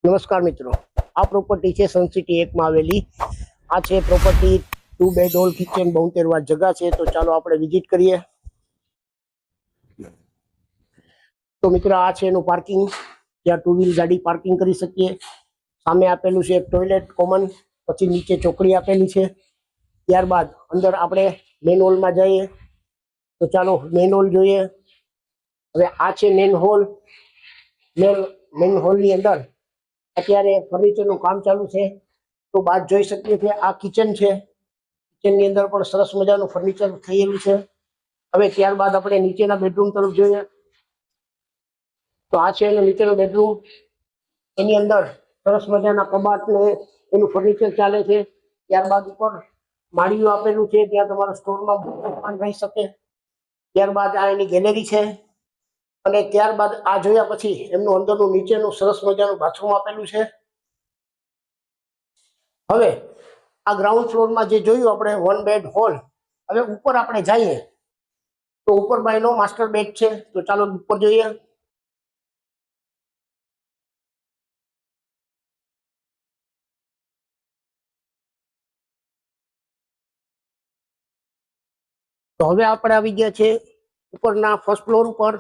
નમસ્કાર મિત્રો, આ પ્રોપર્ટી છે સનસિટી 1 માં આવેલી. આ છે પ્રોપર્ટી 2 બેડ હોલ કિચન 72 વાર જગા છે. તો ચાલો આપણે વિઝિટ કરીએ. તો મિત્રો આ છે એનું પાર્કિંગ, જ્યાં 2 વ્હીલ ગાડી પાર્કિંગ કરી શકીએ. સામે આપેલું છે એક ટોયલેટ કોમન, પછી નીચે ચોકડી આપેલી છે. ત્યારબાદ અંદર આપણે મેઇન હોલમાં જઈએ. તો ચાલો મેઇન હોલ જોઈએ. હવે આ છે મેઇન હોલ. મેઇન હોલની અંદર અત્યારે ફર્નિચરનું કામ ચાલુ છે. તો બાદ જોઈ શકીએ છીએ આ કિચન છે. કિચનની અંદર પણ સરસ મજાનું ફર્નિચર થયેલું છે. હવે ત્યારબાદ આપણે નીચેના બેડરૂમ તરફ જોઈએ. તો આ છે એનો નીચેનો બેડરૂમ. એની અંદર સરસ મજાના કબાટ ને એનું ફર્નિચર ચાલે છે. ત્યારબાદ ઉપર માળીયું આપેલું છે, ત્યાં તમારા સ્ટોરમાં સામાન રહી શકે. ત્યારબાદ આ એની ગેલેરી છે. અને ત્યારબાદ આ જોયા પછી એમનું અંદરનું નીચેનું સરસ મજાનું બાથરૂમ આપેલું છે. હવે આ ગ્રાઉન્ડ ફ્લોરમાં જે જોયું આપણે 1 બેડ હોલ, હવે ઉપર આપણે જઈએ તો ઉપર બાયનો માસ્ટર બેડ છે. તો ચાલો ઉપર જોઈએ. તો હવે આપણે આવી ગયા છે ઉપરના ફર્સ્ટ ફ્લોર ઉપર.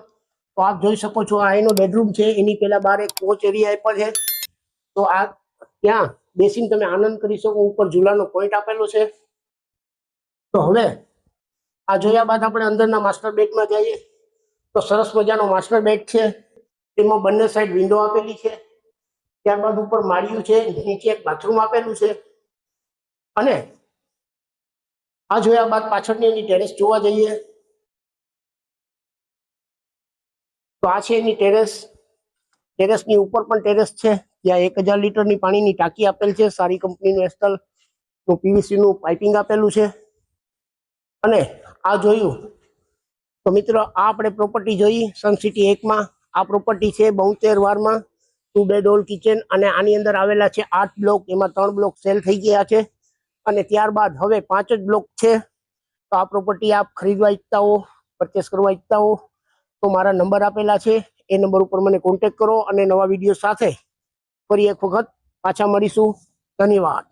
તો આપ જોઈ શકો છો આ એનો બેડરૂમ છે. એની પહેલા બહાર એક કોચ એરિયા આપ્યો છે. તો આ ત્યાં બેસીને તમે આનંદ કરી શકો. ઉપર ઝૂલાનો પોઈન્ટ આપેલો છે. તો હવે આ જોયા બાદ આપણે અંદરના માસ્ટર બેડમાં જઈએ. તો સરસ મજાનો માસ્ટર બેડ છે. તેમાં બંને સાઈડ વિન્ડો આપેલી છે. ત્યારબાદ ઉપર માળિયું છે, નીચે એક બાથરૂમ આપેલું છે. અને આ જોયા બાદ પાછળની એની ટેરેસ જોવા જઈએ. તો આ છે એની ટેરેસ. ટેરેસની ઉપર પણ ટેરેસ છે, ત્યાં 1000 લીટરની પાણીની ટાંકી આપેલ છે. સારી કંપનીનું એસ્ટલ નું પીવીસી નું પાઇપિંગ આપેલું છે. અને આ જોયું તો મિત્રો, આ આપણે પ્રોપર્ટી જોઈ સનસિટી 1 માં. આ પ્રોપર્ટી છે 72 વારમાં 2 બેડ હોલ કિચન. અને આની અંદર આવેલા છે 8 બ્લોક. એમાં 3 બ્લોક સેલ થઈ ગયા છે. અને ત્યારબાદ હવે 5 જ બ્લોક છે. તો આ પ્રોપર્ટી આપ ખરીદવા ઈચ્છતા હો, પરચેસ કરવા ઈચ્છતા હો, તો મારા નંબર આપેલા છે. એ નંબર ઉપર મને કોન્ટેક્ટ કરો. અને નવા વિડીયો સાથે ફરી એક વખત પાછા મળીશું. ધન્યવાદ.